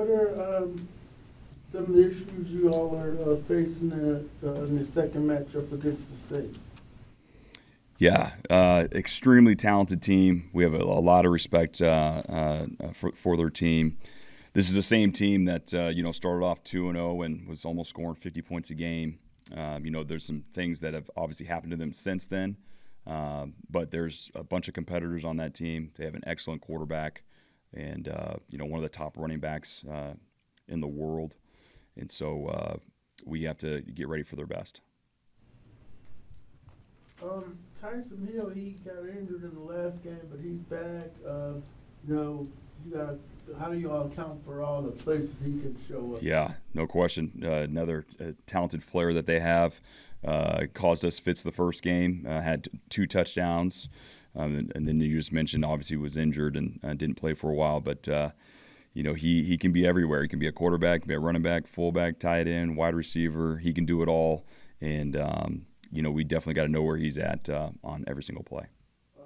What are some of the issues you all are facing in the second matchup against the Saints? Yeah, extremely talented team. We have a lot of respect for their team. This is the same team that started off 2-0 and was almost scoring 50 points a game. There's some things that have obviously happened to them since then, but there's a bunch of competitors on that team. They have an excellent quarterback, and one of the top running backs in the world, and so we have to get ready for their best. Tyson Hill, he got injured in the last game, but he's back. How do you all account for all the places he can show up? Yeah, no question. Another talented player that they have. Caused us fits the first game, had 2 touchdowns. And then you just mentioned, obviously, was injured and didn't play for a while. But, he can be everywhere. He can be a quarterback, be a running back, fullback, tight end, wide receiver. He can do it all. And, we definitely got to know where he's at on every single play.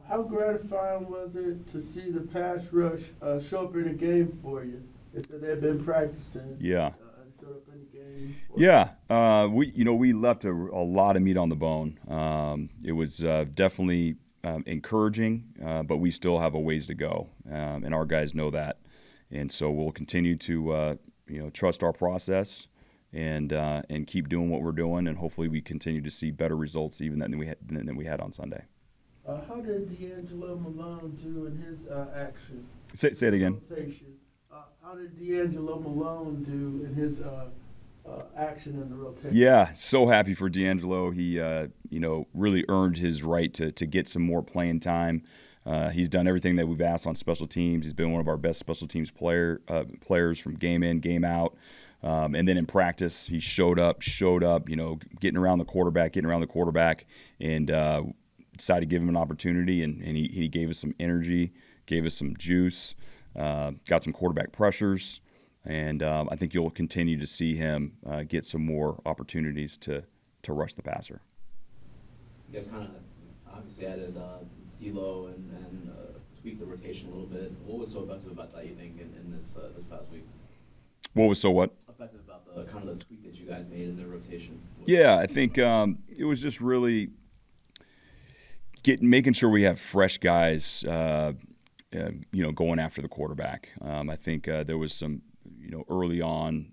How gratifying was it to see the pass rush show up in a game for you? If they've been practicing. Yeah. Showed up in the game. Yeah. We left a lot of meat on the bone. It was definitely encouraging, but we still have a ways to go, and our guys know that. And so we'll continue to trust our process and keep doing what we're doing, and hopefully we continue to see better results even than we had on Sunday. How did D'Angelo Malone do in his action? Say it again. Rotation. How did D'Angelo Malone do in his action in the rotation? Yeah, so happy for D'Angelo. He, really earned his right to get some more playing time. He's done everything that we've asked on special teams. He's been one of our best special teams players from game in, game out. And then in practice, he showed up, getting around the quarterback, and decided to give him an opportunity, and he gave us some energy, gave us some juice, got some quarterback pressures, and I think you'll continue to see him get some more opportunities to rush the passer. You guys kind of obviously added D'Lo and tweaked the rotation a little bit. What was so effective about that, you think, in this past week? What was so what? Effective about the kind of the tweak that you guys made in the rotation? Yeah, I think it was just really making sure we have fresh guys, going after the quarterback. I think there was some, early on,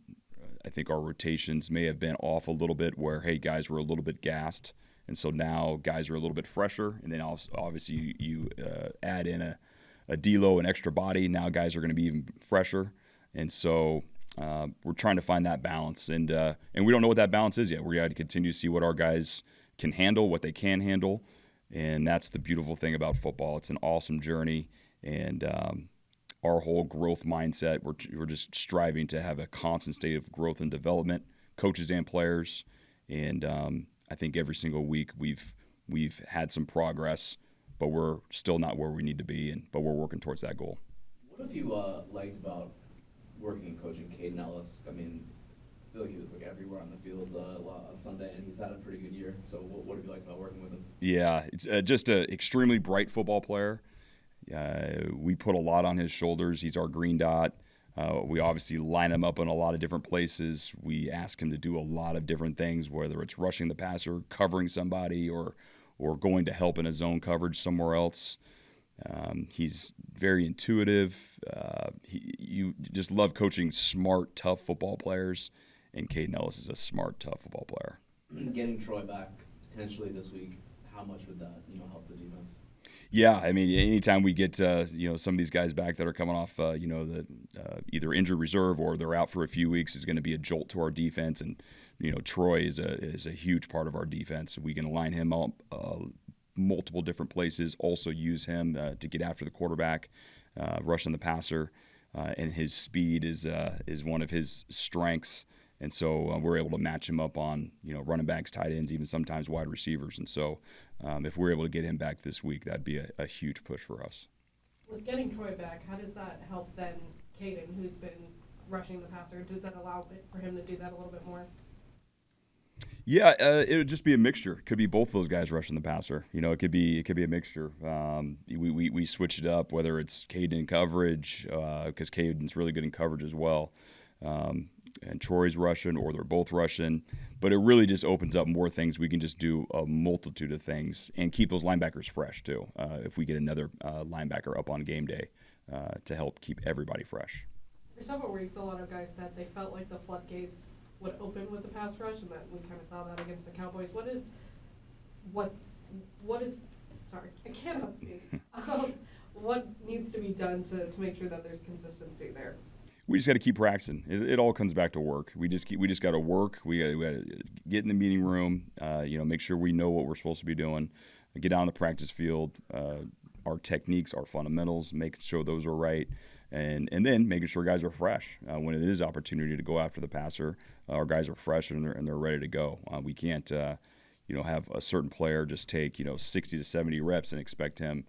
I think our rotations may have been off a little bit where, hey, guys were a little bit gassed. And so now guys are a little bit fresher. And then obviously you add in a D'Lo, an extra body. Now guys are going to be even fresher. And so we're trying to find that balance. And we don't know what that balance is yet. We got to continue to see what our guys can handle, what they can handle. And that's the beautiful thing about football. It's an awesome journey, and our whole growth mindset, we're just striving to have a constant state of growth and development, coaches and players. And I think every single week we've had some progress, but we're still not where we need to be, but we're working towards that goal. What have you liked about working and coaching Caden Ellis? I mean, I feel like he was everywhere on the field on Sunday, and he's had a pretty good year. So what have you liked about working with him? Yeah, it's just an extremely bright football player. We put a lot on his shoulders. He's our green dot. We obviously line him up in a lot of different places. We ask him to do a lot of different things, whether it's rushing the passer, covering somebody, or going to help in a zone coverage somewhere else. He's very intuitive. You just love coaching smart, tough football players. And Caden Ellis is a smart, tough football player. Getting Troy back potentially this week, how much would that help the defense? Yeah, I mean, anytime we get some of these guys back that are coming off the either injured reserve or they're out for a few weeks is going to be a jolt to our defense. And Troy is a huge part of our defense. We can line him up multiple different places. Also use him to get after the quarterback, rushing the passer, and his speed is one of his strengths. And so we're able to match him up on, running backs, tight ends, even sometimes wide receivers. And so if we're able to get him back this week, that'd be a huge push for us. With getting Troy back, how does that help then Caden, who's been rushing the passer? Does that allow for him to do that a little bit more? Yeah, it would just be a mixture. Could be both those guys rushing the passer. It could be a mixture. We switch it up, whether it's Caden in coverage, because Caden's really good in coverage as well, and Troy's rushing, or they're both rushing. But it really just opens up more things. We can just do a multitude of things and keep those linebackers fresh too. If we get another linebacker up on game day to help keep everybody fresh. For several weeks, a lot of guys said they felt like the floodgates would open with the pass rush, and that we kind of saw that against the Cowboys. What is sorry, I cannot speak. What needs to be done to make sure that there's consistency there? We just got to keep practicing. It all comes back to work. We just got to work. We got to get in the meeting room. Make sure we know what we're supposed to be doing. Get out on the practice field. Our techniques, our fundamentals, making sure those are right, and then making sure guys are fresh when it is opportunity to go after the passer. Our guys are fresh and they're ready to go. We can't have a certain player just take 60 to 70 reps and expect him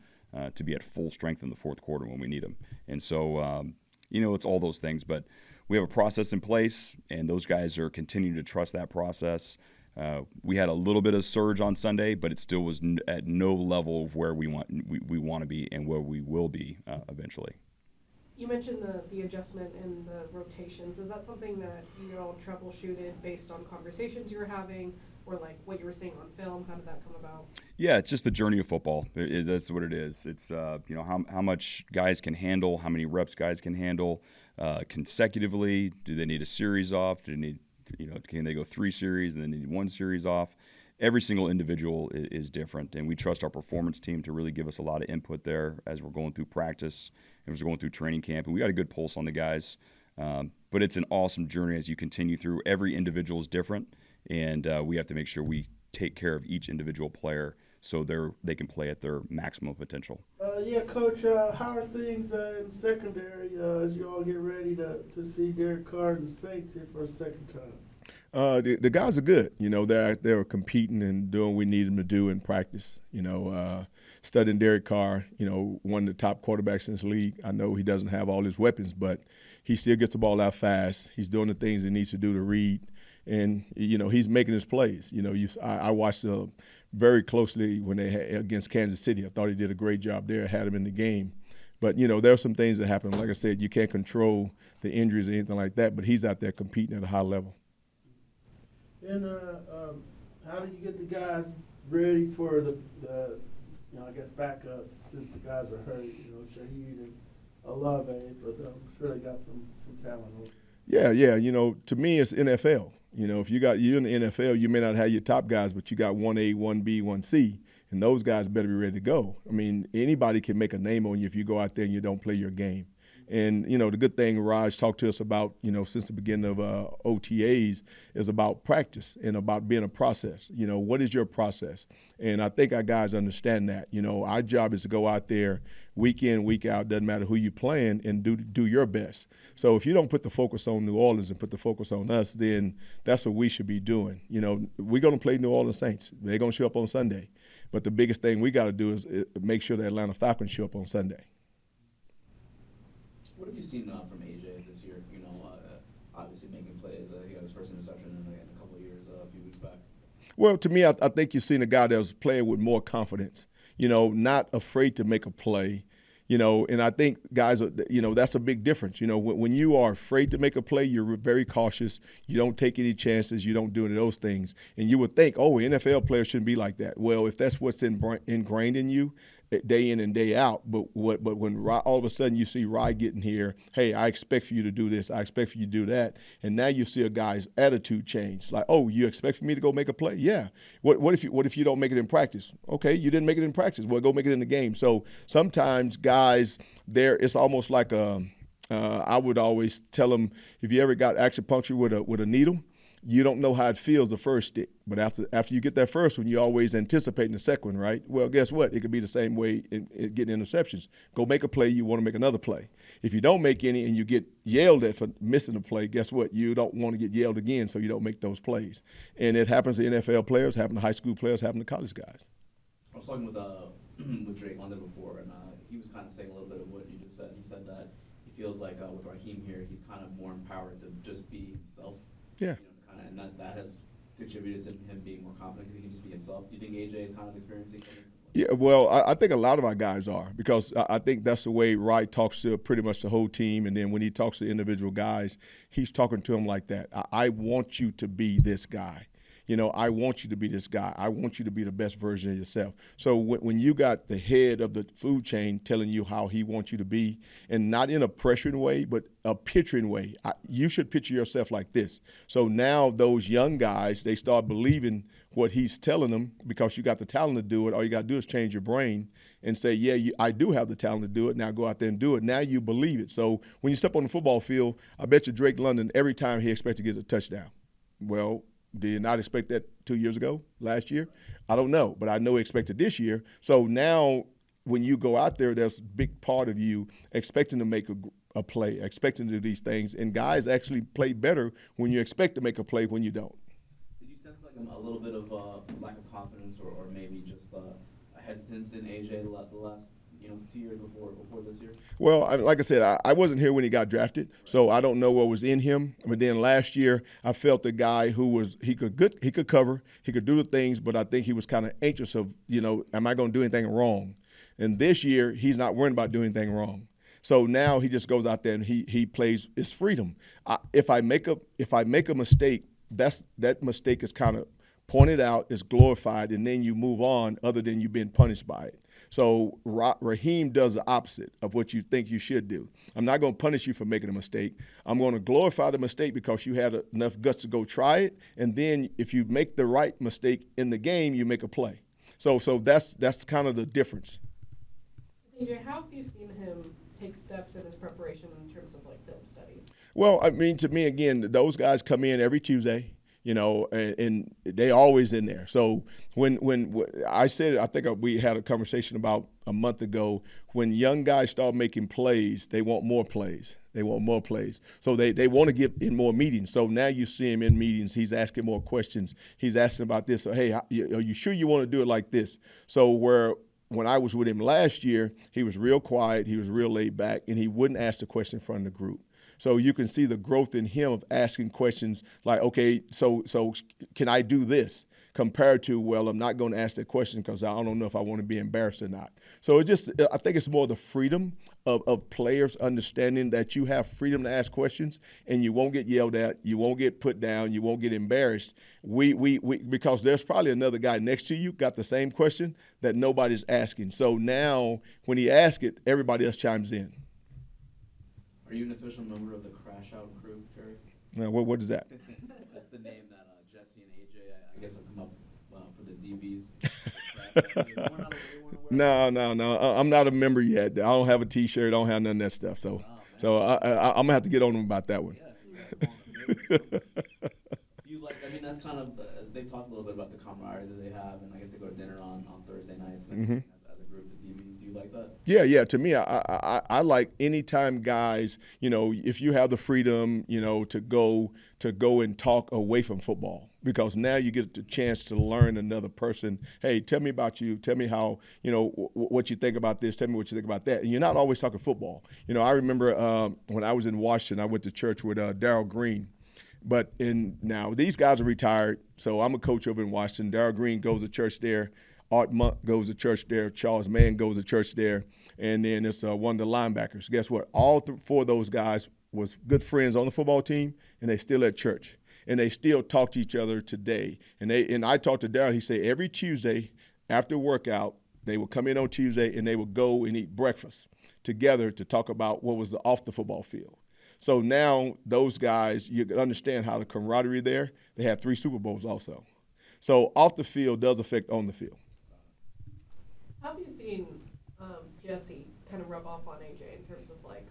to be at full strength in the fourth quarter when we need him. And so it's all those things, but we have a process in place, and those guys are continuing to trust that process. We had a little bit of surge on Sunday, but it still was at no level of where we want to be and where we will be eventually. You mentioned the adjustment in the rotations. Is that something that you all troubleshooted based on conversations you were having, or like what you were seeing on film? How did that come about? Yeah, it's just the journey of football. That's what it is. It's how much guys can handle, how many reps guys can handle consecutively. Do they need a series off? Do they need can they go 3 series and then need 1 series off? Every single individual is different, and we trust our performance team to really give us a lot of input there as we're going through practice and as we're going through training camp. And we got a good pulse on the guys, but it's an awesome journey as you continue through. Every individual is different, and we have to make sure we take care of each individual player so they can play at their maximum potential. Coach, how are things in secondary as you all get ready to see Derek Carr and the Saints here for a second time? The guys are good. They're competing and doing what we need them to do in practice. Studying Derek Carr, one of the top quarterbacks in this league. I know he doesn't have all his weapons, but he still gets the ball out fast. He's doing the things he needs to do to read, and he's making his plays. I watched very closely when they had against Kansas City. I thought he did a great job there. Had him in the game. But, there are some things that happen. Like I said, you can't control the injuries or anything like that, but he's out there competing at a high level. And how do you get the guys ready for the backups since the guys are hurt? Shaheed and Olave, but I'm sure they got some talent. Yeah. To me, it's NFL. If you're in the NFL, you may not have your top guys, but you got 1A, 1B, 1C, and those guys better be ready to go. I mean, anybody can make a name on you if you go out there and you don't play your game. And, the good thing Raj talked to us about, since the beginning of OTAs is about practice and about being a process. What is your process? And I think our guys understand that. Our job is to go out there week in, week out, doesn't matter who you're playing, and do your best. So if you don't put the focus on New Orleans and put the focus on us, then that's what we should be doing. We're going to play New Orleans Saints. They're going to show up on Sunday. But the biggest thing we got to do is make sure the Atlanta Falcons show up on Sunday. What have you seen from AJ this year? Obviously making plays. He got his first interception in a couple of years, a few weeks back. Well, to me, I think you've seen a guy that was playing with more confidence, not afraid to make a play, and I think guys, that's a big difference. When you are afraid to make a play, you're very cautious. You don't take any chances. You don't do any of those things. And you would think, NFL players shouldn't be like that. Well, if that's what's ingrained in you, day in and day out, but when all of a sudden you see Rye getting here, hey, I expect for you to do this, I expect for you to do that, and now you see a guy's attitude change. Like, oh, you expect for me to go make a play? Yeah. What if you don't make it in practice? Okay, you didn't make it in practice. Well, go make it in the game. So sometimes guys, it's almost like I would always tell them, if you ever got acupuncture with a needle, you don't know how it feels the first stick, but after you get that first one, you always anticipating the second one, right? Well, guess what? It could be the same way in getting interceptions. Go make a play, you want to make another play. If you don't make any and you get yelled at for missing a play, guess what? You don't want to get yelled again, so you don't make those plays. And it happens to NFL players, happens to high school players, happens to college guys. I was talking with Drake London before, and he was kind of saying a little bit of what you just said. He said that he feels like with Raheem here, he's kind of more empowered to just be himself. Yeah. And that has contributed to him being more confident because he can just be himself? Do you think AJ is kind of experiencing something similar? Yeah, well, I think a lot of our guys are, because I think that's the way Wright talks to pretty much the whole team. And then when he talks to individual guys, he's talking to them like that. I want you to be this guy. You know, I want you to be this guy. I want you to be the best version of yourself. So when you got the head of the food chain telling you how he wants you to be, and not in a pressuring way, but a picturing way, you should picture yourself like this. So now those young guys, they start believing what he's telling them, because you got the talent to do it. All you got to do is change your brain and say, yeah, I do have the talent to do it. Now go out there and do it. Now you believe it. So when you step on the football field, I bet you Drake London, every time he expects to get a touchdown. Well, did you not expect that 2 years ago, last year? I don't know, but I know he expected this year. So now when you go out there, there's a big part of you expecting to make a play, expecting to do these things. And guys actually play better when you expect to make a play when you don't. Did you sense like a little bit of lack of confidence or maybe just a hesitance in AJ the last 2 years before this year? Well, like I said, I wasn't here when he got drafted, so I don't know what was in him. But then last year, I felt the guy he could cover, he could do the things, but I think he was kind of anxious of, am I going to do anything wrong? And this year, he's not worrying about doing anything wrong. So now he just goes out there and he plays. It's freedom. If I make a mistake, that mistake is kind of pointed out, is glorified, and then you move on, other than you being punished by it. So Raheem does the opposite of what you think you should do. I'm not going to punish you for making a mistake. I'm going to glorify the mistake because you had enough guts to go try it, and then if you make the right mistake in the game, you make a play. So that's kind of the difference. AJ, how have you seen him take steps in his preparation in terms of like film study? Well, I mean, to me, again, those guys come in every Tuesday. And they always in there. So when I said, I think we had a conversation about a month ago, when young guys start making plays, they want more plays. They want more plays. So they want to get in more meetings. So now you see him in meetings. He's asking more questions. He's asking about this. So, hey, are you sure you want to do it like this? So when I was with him last year, he was real quiet. He was real laid back, and he wouldn't ask the question in front of the group. So you can see the growth in him of asking questions like, okay, so can I do this? Compared to, well, I'm not going to ask that question because I don't know if I want to be embarrassed or not. So I think it's more the freedom of players understanding that you have freedom to ask questions and you won't get yelled at, you won't get put down, you won't get embarrassed. Because there's probably another guy next to you got the same question that nobody's asking. So now when he asks it, everybody else chimes in. Are you an official member of the Crash Out crew, Jerry? Now, what is that? That's the name that Jessie and AJ, I guess, have come up for the DBs. No. I'm not a member yet. I don't have a T-shirt. I don't have none of that stuff. So I'm going to have to get on them about that one. Yeah. That's kind of, they've talked a little bit about the camaraderie that they have, and I guess they go to dinner on Thursday nights and everything as a group, the DBs. Do you like that? Yeah. To me, I like anytime guys, if you have the freedom, to go and talk away from football, because now you get the chance to learn another person. Hey, tell me about you. Tell me how, what you think about this. Tell me what you think about that. And you're not always talking football. I remember when I was in Washington, I went to church with Darryl Green. But now these guys are retired, so I'm a coach over in Washington. Darryl Green goes to church there. Art Monk goes to church there. Charles Mann goes to church there. And then it's one of the linebackers. Guess what? All four of those guys was good friends on the football team, and they still at church. And they still talk to each other today. And I talked to Darryl. He said every Tuesday after workout, they would come in on Tuesday, and they would go and eat breakfast together to talk about what was off the football field. So now those guys, you can understand how the camaraderie there. They had 3 Super Bowls also. So off the field does affect on the field. How have you seen Jessie kind of rub off on AJ in terms of like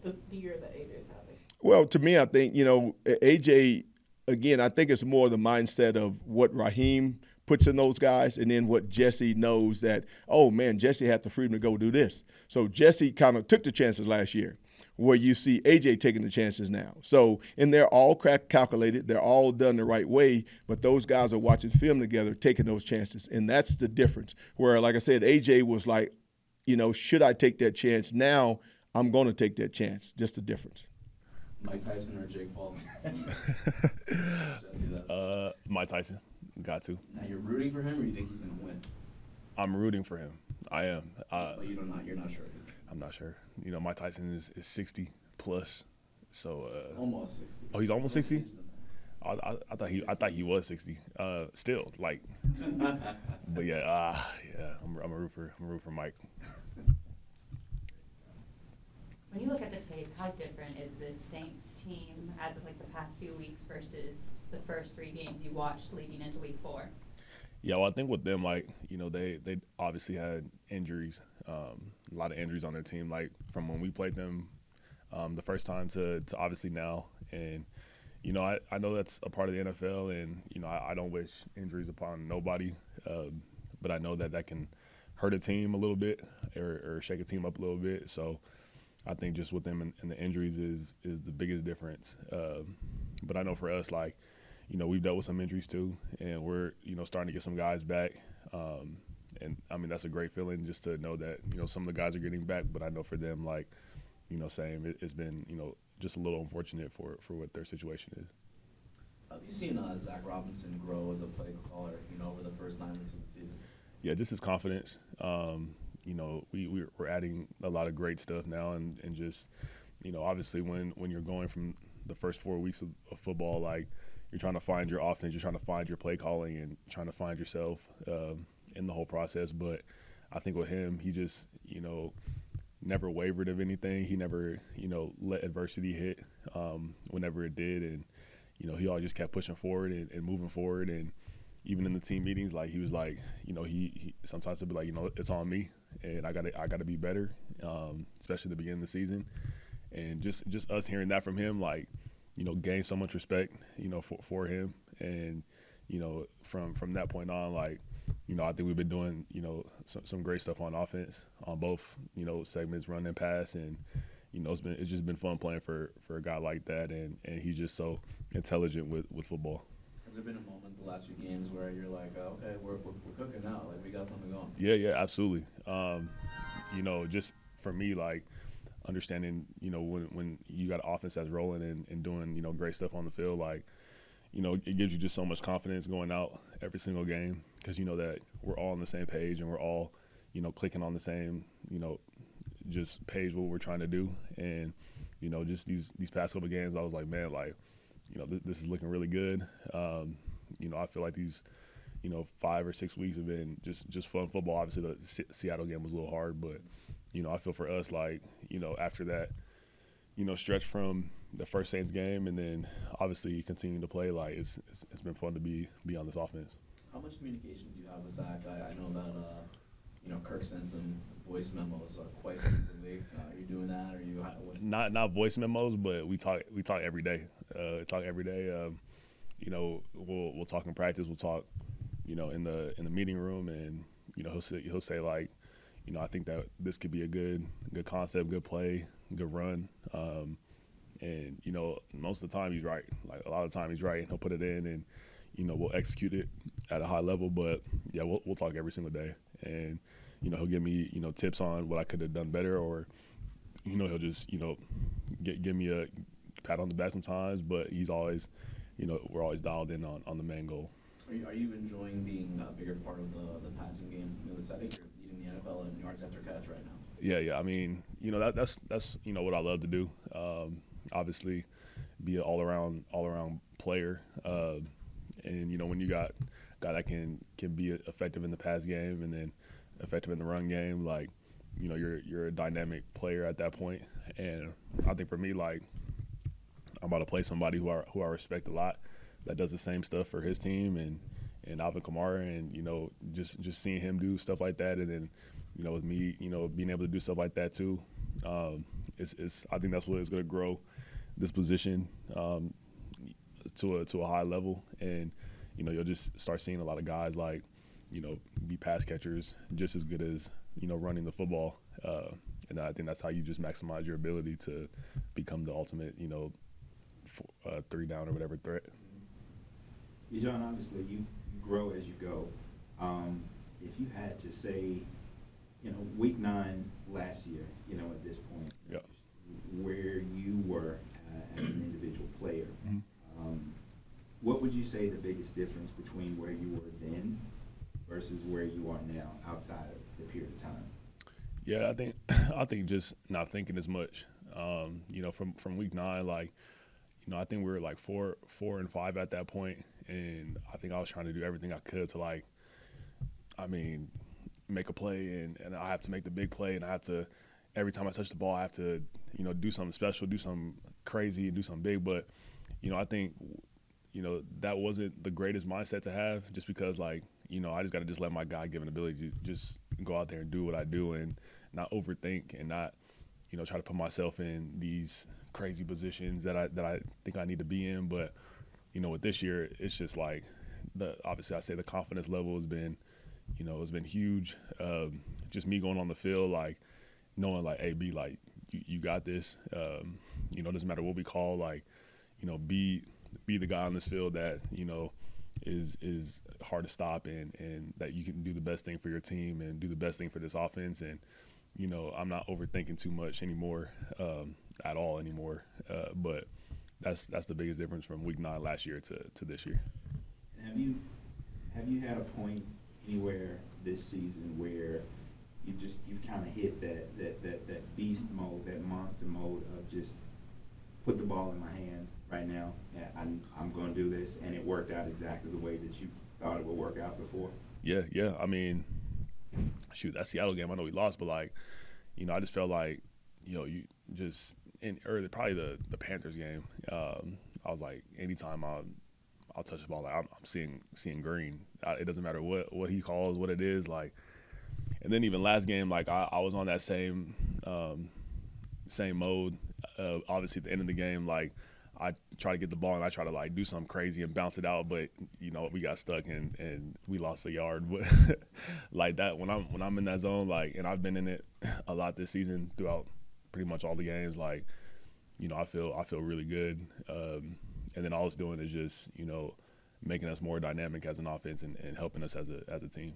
the year that AJ's having? Well, to me, I think, AJ, again, I think it's more the mindset of what Raheem puts in those guys, and then what Jessie knows that, oh, man, Jessie had the freedom to go do this. So Jessie kind of took the chances last year, where you see AJ taking the chances now. So, and they're all calculated. They're all done the right way, but those guys are watching film together, taking those chances, and that's the difference. Where, like I said, AJ was like, should I take that chance? Now I'm going to take that chance. Just the difference. Mike Tyson or Jake Paul? Jesse, that's Mike Tyson, got to. now you're rooting for him, or you think he's gonna win? I'm rooting for him. I am. But you're not sure. I'm not sure. You know, Mike Tyson is 60 plus, so. Almost 60. Oh, he's almost 60. I thought he was 60. Still, like. But yeah, I'm a root for Mike. When you look at the tape, how different is this Saints team as of like the past few weeks versus the first 3 games you watched leading into week 4? Yeah, well, I think with them, like, you know, they obviously had injuries, a lot of injuries on their team, like from when we played them the first time to obviously now. And, you know, I know that's a part of the NFL, and, you know, I don't wish injuries upon nobody, but I know that can hurt a team a little bit or shake a team up a little bit. So I think just with them and the injuries is the biggest difference. But I know for us, like, you know, we've dealt with some injuries too, and we're, you know, starting to get some guys back. And I mean, that's a great feeling just to know that, you know, some of the guys are getting back, but I know for them, like, you know, same, it's been, you know, just a little unfortunate for what their situation is. Have you seen Zach Robinson grow as a play caller, you know, over the first 9 weeks of the season? Yeah, just his confidence. You know, we're adding a lot of great stuff now, and just, you know, obviously when you're going from the first 4 weeks of football, like, you're trying to find your offense, you're trying to find your play calling, and trying to find yourself in the whole process. But I think with him, he just, you know, never wavered of anything. He never, you know, let adversity hit whenever it did. And, you know, he always just kept pushing forward and moving forward. And even in the team meetings, like, he was like, you know, he sometimes he'd be like, you know, it's on me, and I gotta be better, especially at the beginning of the season. And just us hearing that from him, like, you know, gained so much respect, you know, for him. And, you know, from that point on, like, you know, I think we've been doing, you know, some great stuff on offense on both, you know, segments, run and pass. And, you know, it's just been fun playing for a guy like that. And he's just so intelligent with football. Has there been a moment the last few games where you're like, okay, we're cooking now, like, we got something going? Yeah, absolutely. You know, just for me, like, understanding, you know, when you got an offense that's rolling and doing, you know, great stuff on the field, like, you know, it gives you just so much confidence going out every single game, because you know that we're all on the same page and we're all, you know, clicking on the same, you know, just page what we're trying to do. And, you know, just these past couple of games, I was like, man, like, you know, this is looking really good. You know, I feel like these, you know, 5 or 6 weeks have been just fun football. Obviously, the Seattle game was a little hard, but, you know, I feel for us, like, you know, after that, you know, stretch from the first Saints game and then obviously continuing to play, like, it's been fun to be on this offense. How much communication do you have with Zach? I know that, you know, Kirk sent some voice memos quite frequently. Are you doing that? Are you? Not voice memos, but we talk every day. You know, we'll talk in practice. We'll talk, you know, in the meeting room, and, you know, he'll say like, you know, I think that this could be a good concept, good play, good run. And, you know, most of the time he's right. Like, a lot of the time he's right, and he'll put it in, and, you know, we'll execute it at a high level. But yeah, we'll talk every single day, and, you know, he'll give me, you know, tips on what I could have done better, or, you know, he'll just, you know, give me a pat on the back sometimes. But he's always, you know, we're always dialed in on the main goal. Are you enjoying being a bigger part of the passing game? You know, I think you're leading the NFL in yards after catch right now. Yeah. I mean, you know, that's you know what I love to do. Obviously, be an all around player. And, you know, when you got a guy that can be effective in the pass game and then effective in the run game, like, you know, you're a dynamic player at that point. And I think for me, like, I'm about to play somebody who I respect a lot, that does the same stuff for his team, and Alvin Kamara, and, you know, just seeing him do stuff like that, and then, you know, with me, you know, being able to do stuff like that too, it's I think that's what is going to grow this position to a high level. And, you know, you'll just start seeing a lot of guys, like, you know, be pass catchers just as good as, you know, running the football. And I think that's how you just maximize your ability to become the ultimate, you know, 3 down or whatever threat. Bijan, obviously you grow as you go. If you had to say, you know, week 9 last year, you know, at this point, Yeah. where you were as an would you say the biggest difference between where you were then versus where you are now outside of the period of time? Yeah, I think just not thinking as much. You know, from week 9, like, you know, I think we were like 4-5 at that point, and I think I was trying to do everything I could to, like, I mean, make a play, and I have to make the big play, and I have to, every time I touch the ball, I have to, you know, do something special, do something crazy, and do something big. But, you know, I think, you know, that wasn't the greatest mindset to have, just because, like, you know, I just got to just let my God-given ability to just go out there and do what I do and not overthink and not, you know, try to put myself in these crazy positions that I think I need to be in. But, you know, with this year, it's just like obviously I say the confidence level has been, you know, it's been huge. Just me going on the field, like, knowing, like, hey, B, like, you got this. You know, doesn't matter what we call, like, you know, be the guy on this field that, you know, is hard to stop, and that you can do the best thing for your team and do the best thing for this offense. And, you know, I'm not overthinking too much anymore, at all anymore. But that's the biggest difference from week 9 last year to this year. And have you had a point anywhere this season where you've kind of hit that beast mode, that monster mode of just put the ball in my hands right now, and I'm going to do this, and it worked out exactly the way that you thought it would work out before? Yeah. I mean, shoot, that Seattle game, I know we lost, but, like, you know, I just felt like, you know, you just in early, probably the Panthers game, I was like, anytime I'll touch the ball, like, I'm seeing green. It doesn't matter what he calls, what it is, like. And then even last game, like, I was on that same mode. Obviously, at the end of the game, like, I try to get the ball and I try to, like, do something crazy and bounce it out, but, you know, we got stuck and we lost a yard. But like that, when I'm in that zone, like, and I've been in it a lot this season throughout pretty much all the games, like, you know, I feel really good. And then all it's doing is just, you know, making us more dynamic as an offense and helping us as a team.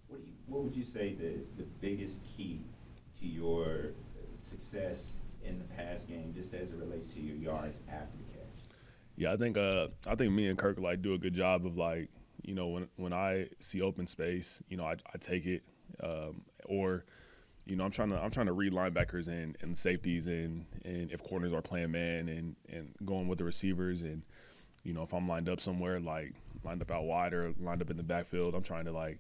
Right. What would you say the biggest key to your success in the pass game, just as it relates to your yards after the catch? Yeah, I think me and Kirk, like, do a good job of, like, you know, when I see open space, you know, I take it, or, you know, I'm trying to read linebackers and safeties and if corners are playing man and going with the receivers, and, you know, if I'm lined up somewhere, like lined up out wide or lined up in the backfield, I'm trying to, like,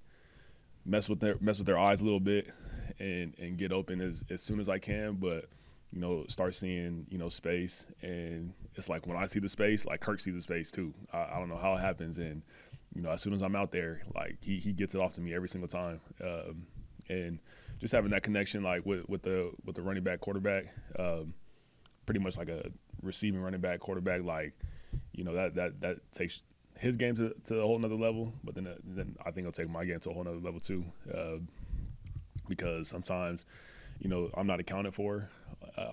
mess with their eyes a little bit and get open as soon as I can, but, you know, start seeing, you know, space. And it's like when I see the space, like, Kirk sees the space too. I don't know how it happens, and, you know, as soon as I'm out there, like, he gets it off to me every single time. And just having that connection, like, with the running back quarterback, pretty much like a receiving running back quarterback, like, you know, that takes his game to a whole nother level, but then I think it'll take my game to a whole nother level too, because sometimes, you know, I'm not accounted for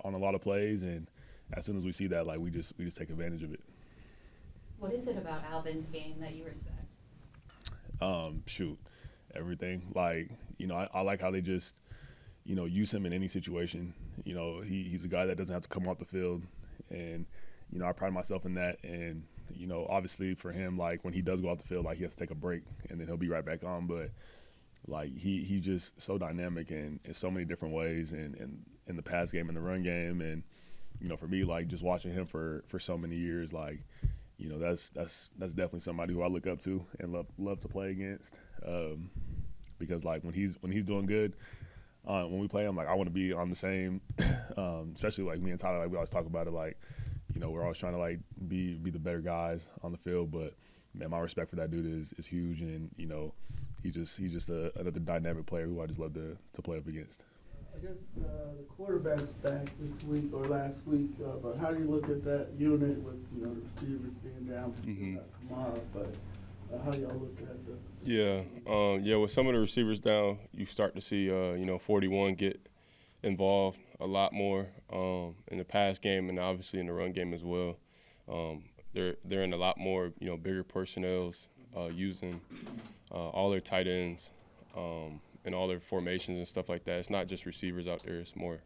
on a lot of plays, and as soon as we see that, like, we just take advantage of it. What is it about Alvin's game that you respect? Shoot, everything. Like, you know, I like how they just, you know, use him in any situation. You know, he's a guy that doesn't have to come off the field, and, you know, I pride myself in that. And, you know, obviously for him, like, when he does go off the field, like, he has to take a break and then he'll be right back on. But, like, he's just so dynamic in so many different ways, and in the pass game and the run game. And, you know, for me, like, just watching him for so many years, like, you know, that's definitely somebody who I look up to and love to play against, because, like, when he's doing good, when we play him, like, I want to be on the same, especially, like, me and Tyler, like, we always talk about it, like, you know, we're always trying to, like, be the better guys on the field. But, man, my respect for that dude is huge, and, you know, he's just another dynamic player who I just love to play up against. I guess the quarterback's back this week or last week, but how do you look at that unit with, you know, the receivers being down for Kamara, but how do y'all look at that? Yeah, with some of the receivers down, you start to see, you know, 41 get involved a lot more in the pass game and obviously in the run game as well. They're in a lot more, you know, bigger personnels, using all their tight ends and all their formations and stuff like that. It's not just receivers out there; it's more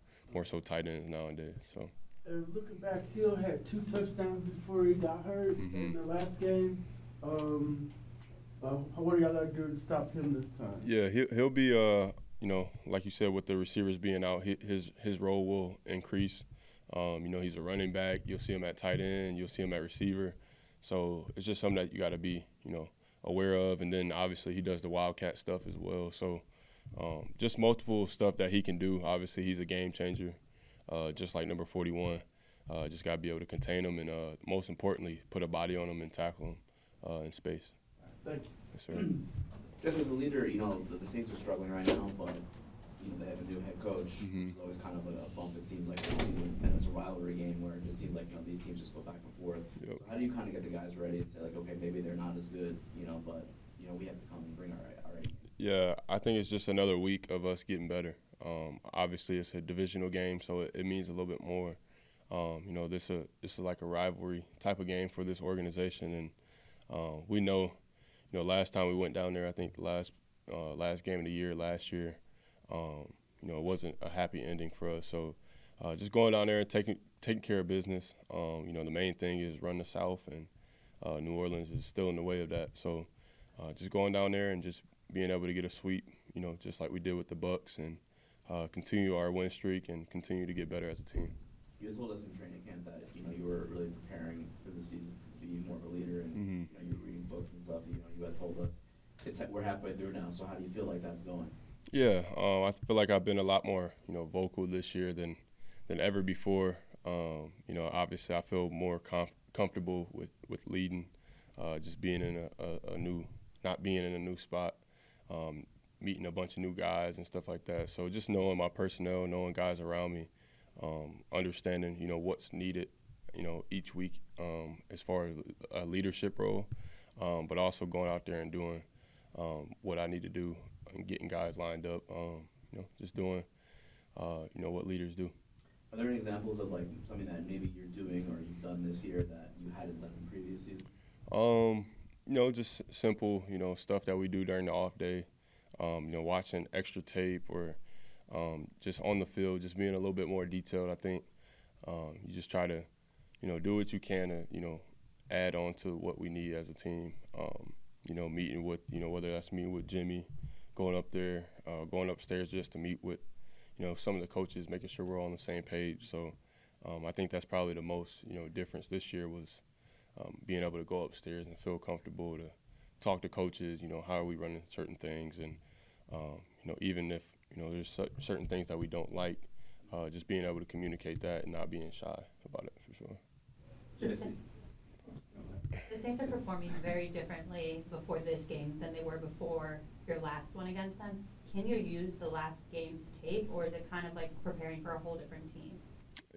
so tight ends nowadays. So And looking back, Hill had 2 touchdowns before he got hurt in the last game. What do y'all like to do to stop him this time? Yeah, he'll be you know, like you said, with the receivers being out, his role will increase. You know, he's a running back. You'll see him at tight end. You'll see him at receiver. So it's just something that you got to be, you know, aware of. And then obviously he does the wildcat stuff as well. So just multiple stuff that he can do. Obviously he's a game changer, just like number 41. Just got to be able to contain him and most importantly, put a body on him and tackle him in space. Thank you. Yes, sir. Just as a leader, you know, the Saints are struggling right now, but, you know, they have a new head coach. There's always kind of a bump, it seems like, this season, and it's a rivalry game where it just seems like, you know, these teams just go back and forth. Yep. So how do you kind of get the guys ready and say, like, okay, maybe they're not as good, you know, but, you know, we have to come and bring our right. Yeah, I think it's just another week of us getting better. Obviously, it's a divisional game, so it means a little bit more. You know, this is like a rivalry type of game for this organization, and we know, you know, last time we went down there, I think the last game of the year last year, you know, it wasn't a happy ending for us. So just going down there and taking care of business. You know, the main thing is run the South, and New Orleans is still in the way of that. So just going down there and just being able to get a sweep, you know, just like we did with the Bucks, and continue our win streak and continue to get better as a team. You had told us in training camp that, you know, you were really preparing for the season to be more of a leader, and you know, you were reading books and stuff. You know, you had told us we're halfway through now. So how do you feel like that's going? Yeah, I feel like I've been a lot more, you know, vocal this year than ever before. You know, obviously I feel more comfortable with leading, just being in not being in a new spot, meeting a bunch of new guys and stuff like that. So just knowing my personnel, knowing guys around me, understanding, you know, what's needed, you know, each week as far as a leadership role, but also going out there and doing what I need to do and getting guys lined up, you know, just doing, you know, what leaders do. Are there any examples of, like, something that maybe you're doing or you've done this year that you hadn't done in previous seasons? You know, just simple, you know, stuff that we do during the off day, you know, watching extra tape or just on the field, just being a little bit more detailed. I think you just try to, you know, do what you can to, you know, add on to what we need as a team. You know, meeting with, you know, whether that's meeting with Jimmy, going up there, going upstairs just to meet with, you know, some of the coaches, making sure we're all on the same page. So I think that's probably the most, you know, difference this year was being able to go upstairs and feel comfortable to talk to coaches, you know, how are we running certain things, and, you know, even if, you know, there's certain things that we don't like, just being able to communicate that and not being shy about it, for sure. Jessie. The Saints are performing very differently before this game than they were before your last one against them. Can you use the last game's tape, or is it kind of like preparing for a whole different team?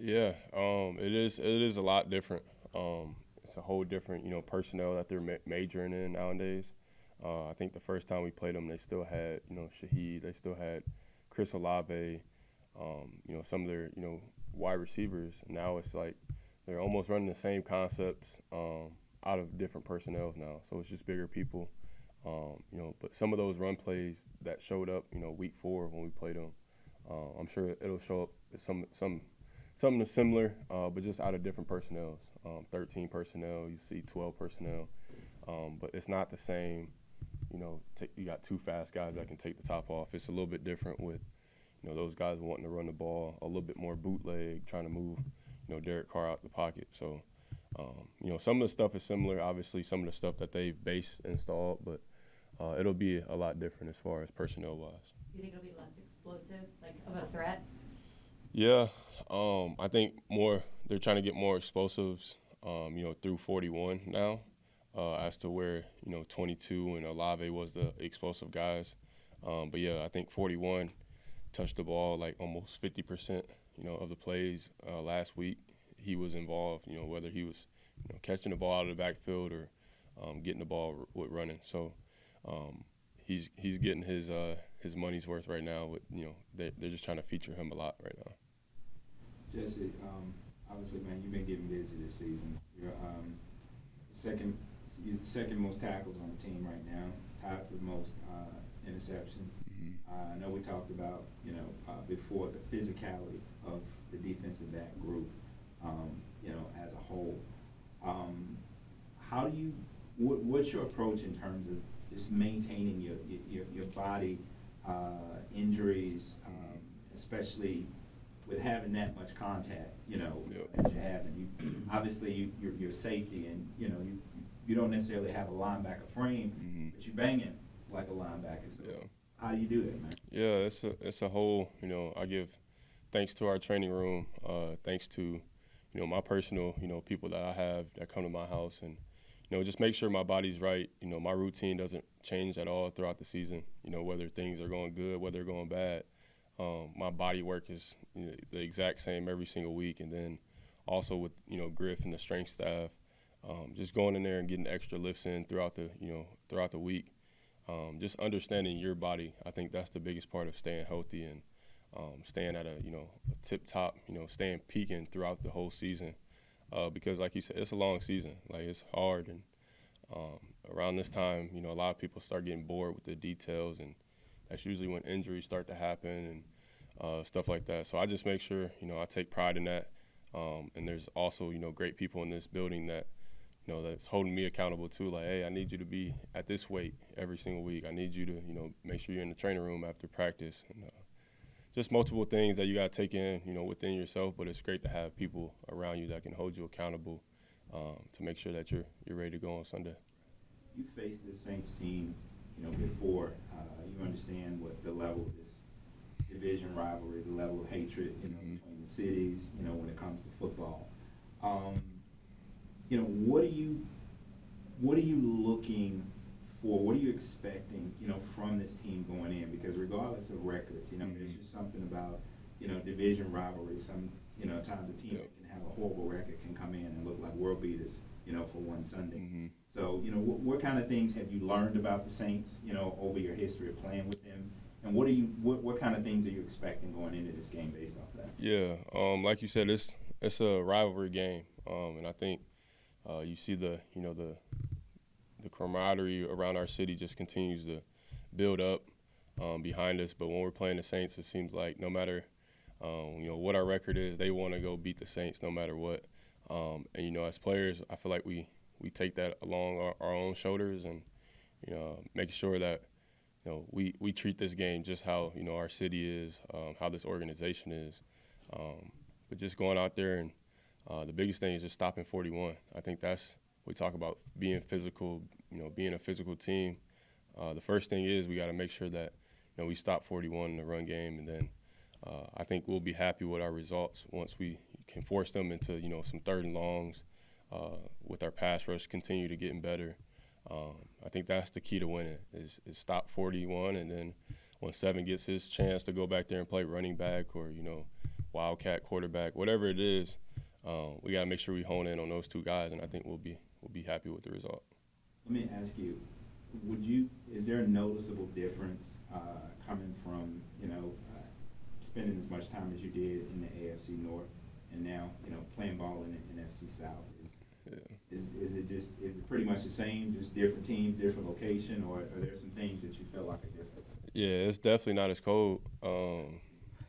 Yeah, it is a lot different. It's a whole different, you know, personnel that they're majoring in nowadays. I think the first time we played them, they still had, you know, Shaheed, they still had Chris Olave, you know, some of their, you know, wide receivers. Now it's like they're almost running the same concepts out of different personnels now. So it's just bigger people, you know. But some of those run plays that showed up, you know, week 4 when we played them, I'm sure it'll show up something similar, but just out of different personnels. 13 personnel, you see 12 personnel, but it's not the same. You know, you got 2 fast guys that can take the top off. It's a little bit different with, you know, those guys wanting to run the ball, a little bit more bootleg, trying to move, you know, Derek Carr out the pocket. So, you know, some of the stuff is similar. Obviously, some of the stuff that they've base installed, but it'll be a lot different as far as personnel-wise. You think it'll be less explosive, like of a threat? Yeah, I think they're trying to get more explosives, you know, through 41 now, as to where, you know, 22 and Olave was the explosive guys. But yeah, I think 41 touched the ball like almost 50%, you know, of the plays last week. He was involved, you know, whether he was, you know, catching the ball out of the backfield or getting the ball with running. So he's getting his money's worth right now. With, you know, they're just trying to feature him a lot right now. Jessie, obviously, man, you've been getting busy this season. You're second most tackles on the team right now, tied for the most interceptions. I know we talked about, you know, before the physicality of the defensive back group. as a whole. How do you? What's your approach in terms of just maintaining your body injuries, especially with having that much contact, as you have, and obviously your safety, and you don't necessarily have a linebacker frame, but you're banging like a linebacker. So how do you do that, man? Yeah, it's a whole. I give thanks to our training room, thanks to my personal people that I have that come to my house, and just make sure my body's right. My routine doesn't change at all throughout the season. Whether things are going good, whether they're going bad. My body work is the exact same every single week, and then also with Griff and the strength staff, just going in there and getting extra lifts in throughout the week. Just understanding your body, I think that's the biggest part of staying healthy and staying at a tip top, staying peaking throughout the whole season. Because like you said, it's a long season. Like, it's hard, and around this time, a lot of people start getting bored with the details, and that's usually when injuries start to happen and stuff like that. So I just make sure, I take pride in that. And there's also, great people in this building that, that's holding me accountable too. Like, hey, I need you to be at this weight every single week. I need you to, make sure you're in the training room after practice. And just multiple things that you got to take in, within yourself. But it's great to have people around you that can hold you accountable to make sure that you're ready to go on Sunday. You faced this Saints team, before. You understand what the level of this division rivalry, the level of hatred, between the cities, when it comes to football. What are you looking for? What are you expecting, from this team going in? Because regardless of records, there's just something about, division rivalry. Some, times a team that can have a horrible record can come in and look like world beaters, for one Sunday. So, what kind of things have you learned about the Saints, over your history of playing with them? And what kind of things are you expecting going into this game based off that? Yeah, like you said, it's a rivalry game, and I think you see the camaraderie around our city just continues to build up behind us. But when we're playing the Saints, it seems like no matter what our record is, they want to go beat the Saints no matter what. And as players, I feel like we take that along our own shoulders, and making sure that we treat this game just how our city is, how this organization is. But just going out there, and the biggest thing is just stopping 41. I think we talk about being physical, being a physical team. The first thing is we got to make sure that we stop 41 in the run game, and then I think we'll be happy with our results once we can force them into some third and longs. With our pass rush continue to getting better. I think that's the key to winning is stop 41, and then when 7 gets his chance to go back there and play running back or wildcat quarterback, whatever it is, we got to make sure we hone in on those two guys, and I think we'll be happy with the result. Let me ask you, is there a noticeable difference coming from spending as much time as you did in the AFC North and now playing ball in the NFC South? Is it pretty much the same, just different teams, different location, or are there some things that you feel like are different? Yeah, it's definitely not as cold.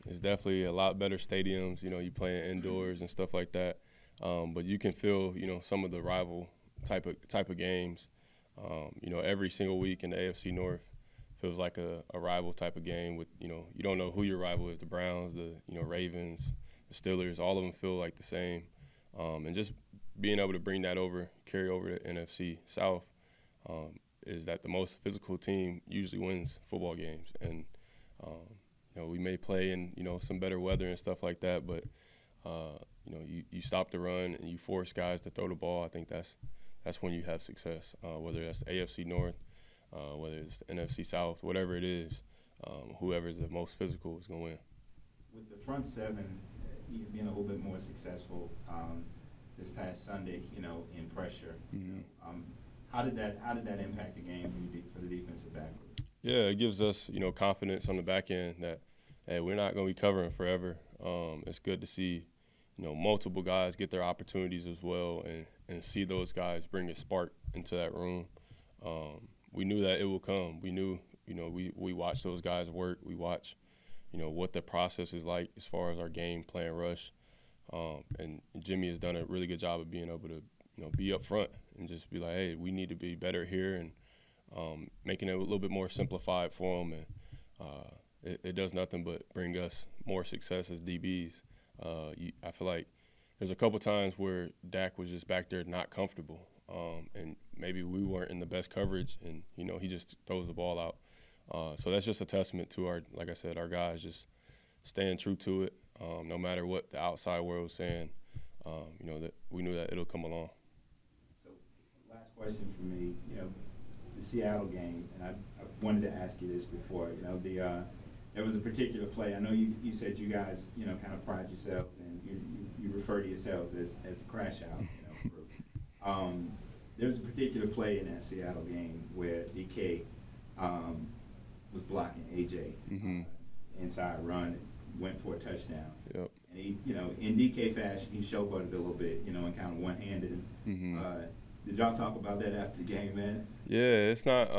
It's definitely a lot better stadiums. You playing indoors and stuff like that. But you can feel some of the rival type of games. Every single week in the AFC North feels like a rival type of game. With you don't know who your rival is. The Browns, the Ravens, the Steelers. All of them feel like the same. And just being able to bring that carry over to NFC South, is that the most physical team usually wins football games. And, we may play in, some better weather and stuff like that, but, you stop the run and you force guys to throw the ball. I think that's when you have success, whether that's the AFC North, whether it's the NFC South, whatever it is, whoever's the most physical is going to win. With the front seven being a little bit more successful, this past Sunday, in pressure. How did that impact the game for the defensive back? Yeah, it gives us confidence on the back end that we're not going to be covering forever. It's good to see multiple guys get their opportunities as well, and see those guys bring a spark into that room. We knew that it will come. We knew we watch those guys work. We watch what the process is like as far as our game plan rush. And Jimmy has done a really good job of being able to, be up front and just be like, hey, we need to be better here, and making it a little bit more simplified for them. And it does nothing but bring us more success as DBs. I feel like there's a couple times where Dak was just back there not comfortable, and maybe we weren't in the best coverage, and he just throws the ball out. So that's just a testament to like I said, our guys just staying true to it, no matter what the outside world was saying. That we knew that it'll come along. So last question for me, the Seattle game, and I wanted to ask you this before. There was a particular play. I know you said you guys, kind of pride yourselves and you refer to yourselves as a crash out, group. There was a particular play in that Seattle game where DK was blocking AJ inside run, went for a touchdown. Yep. And he, in DK fashion, he showboated a little bit, and kind of one-handed. Did y'all talk about that after the game, man? Yeah, it's not,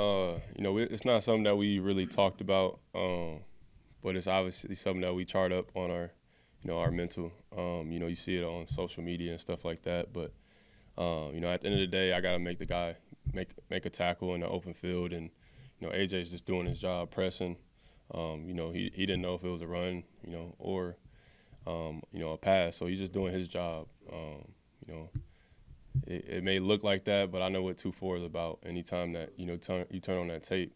it's not something that we really talked about, but it's obviously something that we chart up on our mental. You see it on social media and stuff like that. But, at the end of the day, I got to make the guy make a tackle in the open field. And, AJ's just doing his job, pressing. He didn't know if it was a run, or, a pass. So he's just doing his job. It may look like that, but I know what 2-4 is about. Anytime that, you turn on that tape,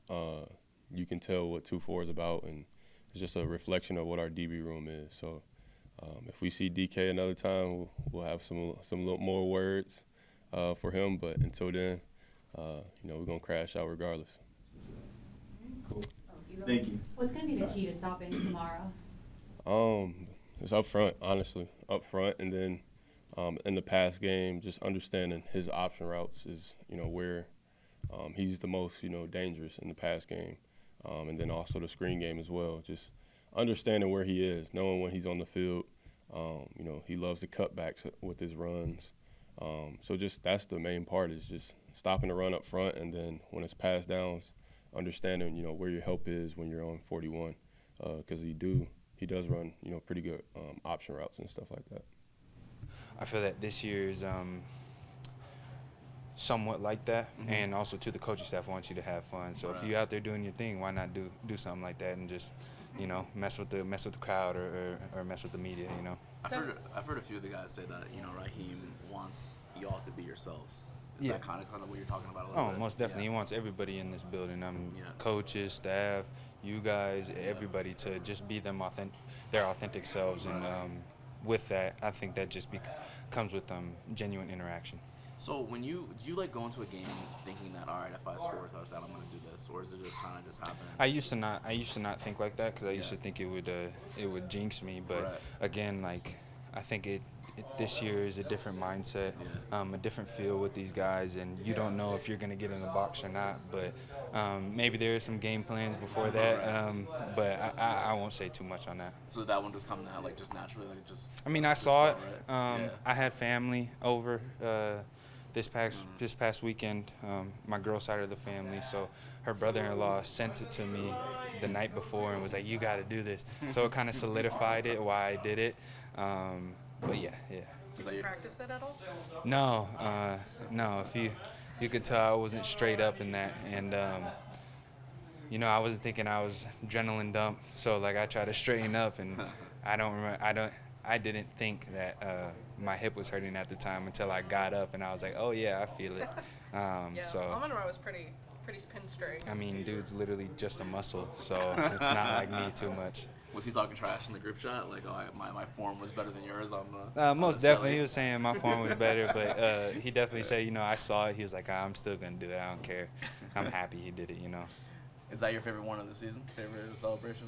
you can tell what 2-4 is about, and it's just a reflection of what our DB room is. So if we see DK another time, we'll have some little more words for him. But until then, we're going to crash out regardless. Cool. Thank you. What's going to be the key to stopping tomorrow? It's up front, honestly. Up front, and then in the pass game, just understanding his option routes is, where he's the most, dangerous in the pass game. And then also the screen game as well. Just understanding where he is, knowing when he's on the field. He loves the cutbacks with his runs. So just that's the main part, is just stopping the run up front, and then when it's pass downs, understanding, where your help is when you're on 41. Because he does run, pretty good option routes and stuff like that. I feel that this year is somewhat like that, and also to the coaching staff wants you to have fun. So if you're out there doing your thing, why not do something like that and just mess with the crowd or mess with the media, I've heard a few of the guys say that Raheem wants y'all to be yourselves. Is that kind of what you're talking about a little bit? Most definitely. Yeah. He wants everybody in this building. Coaches, staff, you guys, everybody to just be their authentic selves, and with that, I think that just comes with genuine interaction. So do you like go into a game thinking that, all right, if I score a touchdown, I'm going to do this, or is it just kind of just happening? I used to not think like that, because I used to think it would jinx me. But again, I think this year is a different mindset, a different feel with these guys, and you don't know if you're going to get in the box or not. But maybe there are some game plans before that, but I won't say too much on that. So that one just come out just naturally, just. I mean, I saw it. I had family over this past weekend, my girl's side of the family. So her brother-in-law sent it to me the night before and was like, "You got to do this." So it kind of solidified it why I did it. But yeah. Did you practice it at all? No. If you could tell, I wasn't straight up in that, and I was thinking I was adrenaline dump. So I tried to straighten up, and I didn't think that my hip was hurting at the time until I got up, and I was like, oh yeah, I feel it. So Amon-Ra was pretty spin straight. I mean, dude's literally just a muscle, so it's not like me too much. Was he talking trash in the group chat? My form was better than yours on the. Most definitely, he was saying my form was better, but he definitely said, I saw it. He was like, I'm still gonna do it. I don't care. I'm happy he did it. Is that your favorite one of the season? Favorite celebration?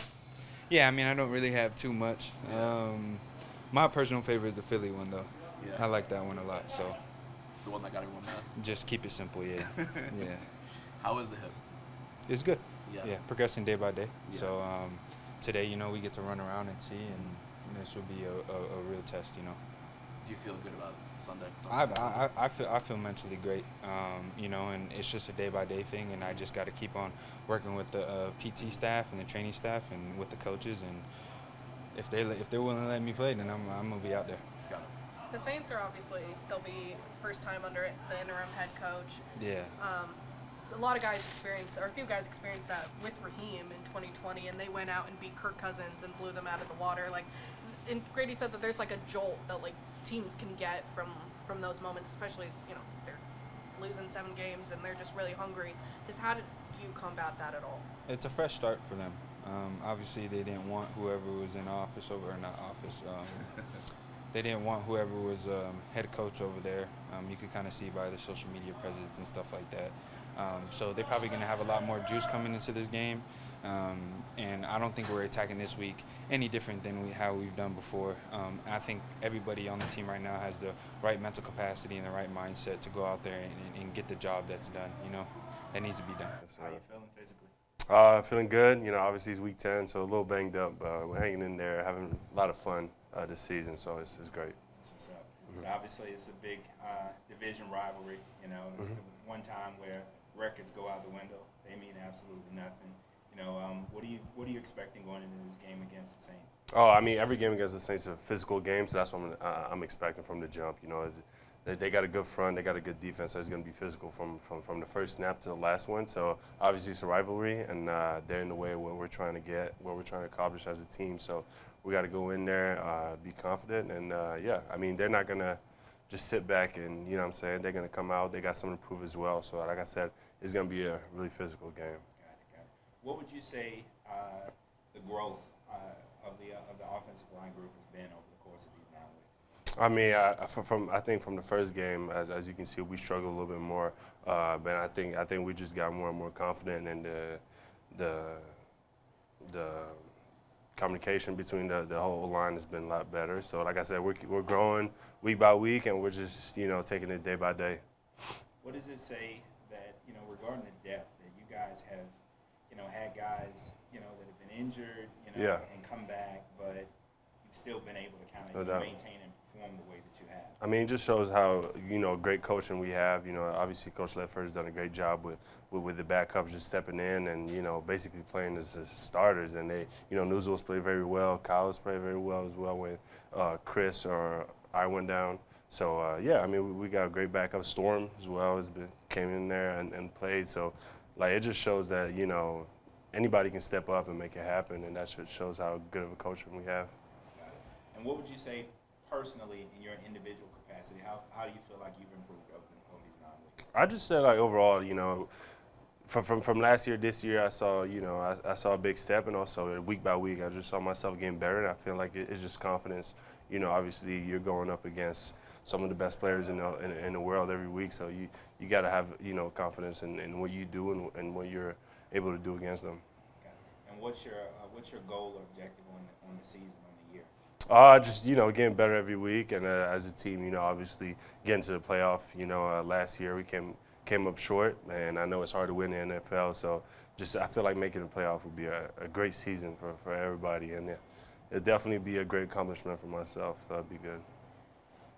Yeah, I mean, I don't really have too much. My personal favorite is the Philly one, though. Yeah. I like that one a lot. So. The one that got everyone mad. Just keep it simple, yeah. Yeah. How is the hip? It's good. Yeah. Progressing day by day. Yeah. So today, we get to run around and see, and this will be a real test, Do you feel good about Sunday? I feel mentally great, and it's just a day by day thing, and I just got to keep on working with the PT staff and the training staff and with the coaches, and if they're willing to let me play, then I'm gonna be out there. The Saints are obviously, they'll be first time under the interim head coach. Yeah. A lot of guys experienced, or a few guys experienced that with Raheem in 2020, and they went out and beat Kirk Cousins and blew them out of the water. Like, and Grady said that there's like a jolt that like teams can get from those moments, especially, you know, they're losing 7 games and they're just really hungry. Just how did you combat that at all? It's a fresh start for them. Obviously, they didn't want whoever was in office they didn't want whoever was head coach over there. You could kind of see by the social media presence and stuff like that. So they're probably going to have a lot more juice coming into this game. And I don't think we're attacking this week any different than how we've done before. I think everybody on the team right now has the right mental capacity and the right mindset to go out there and get the job that's done, you know, that needs to be done. How are you feeling physically? Feeling good. You know, obviously it's week 10, so a little banged up. We're hanging in there, having a lot of fun this season, so it's great. That's what's up. So obviously it's a big division rivalry. You know, it's one time where records go out the window. They mean absolutely nothing. You know, what are you expecting going into this game against the Saints? Oh, I mean, every game against the Saints is a physical game, so that's what I'm expecting from the jump. You know, they got a good front, they got a good defense, so it's going to be physical from the first snap to the last one. So obviously it's a rivalry, and they're in the way of what we're trying to get, what we're trying to accomplish as a team. So we got to go in there, be confident, and yeah, I mean, they're not going to just sit back and, you know what I'm saying, they're going to come out, they got something to prove as well. So like I said, it's going to be a really physical game. Got it. What would you say the growth of the offensive line group has been over the course of these 9 weeks? I mean, I think from the first game, as you can see, we struggled a little bit more. But I think we just got more and more confident, and the communication between the whole line has been a lot better. So, like I said, we're growing week by week, and we're just, you know, taking it day by day. What does it say that, you know, regarding the depth, that you guys have, you know, had guys, you know, that have been injured, you know, and come back, but you've still been able to kind of maintain and perform the way that you have? I mean, it just shows how, you know, great coaching we have. You know, obviously Coach Leffer's done a great job with the backups just stepping in and, you know, basically playing as starters. And they, you know, Nuzul's played very well. Kyle's played very well as well when Chris or I went down. So, yeah, I mean, we got a great backup. Storm as well came in there and played. So, like, it just shows that, you know, anybody can step up and make it happen, and that shows how good of a coach we have. Got it. And what would you say personally in your individual capacity? How do you feel like you've improved over these 9 weeks? I just said, like, overall, you know, from last year, this year, I saw, you know, I saw a big step, and also week by week, I just saw myself getting better, and I feel like it's just confidence. You know, obviously, you're going up against some of the best players in the world every week, so you got to have, you know, confidence in what you do and what you're able to do against them. Okay. And what's your goal or objective on the season, on the year? Just, you know, getting better every week, and as a team, you know, obviously getting to the playoff. You know, last year we came up short, and I know it's hard to win in the NFL, so just I feel like making the playoff would be a great season for everybody, and it'd definitely be a great accomplishment for myself, so that'd be good.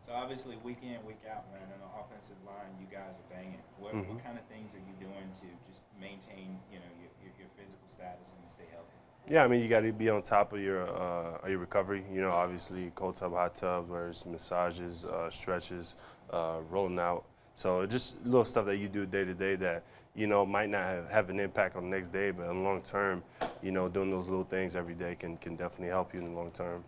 So obviously, week in, week out, man, on the offensive line, you guys are banging. What kind of things are you doing to just maintain, you know, your physical status and stay healthy? Yeah, I mean, you got to be on top of your recovery. You know, obviously, cold tub, hot tub, where it's massages, stretches, rolling out. So just little stuff that you do day to day that, you know, might not have an impact on the next day, but in the long term, you know, doing those little things every day can definitely help you in the long term.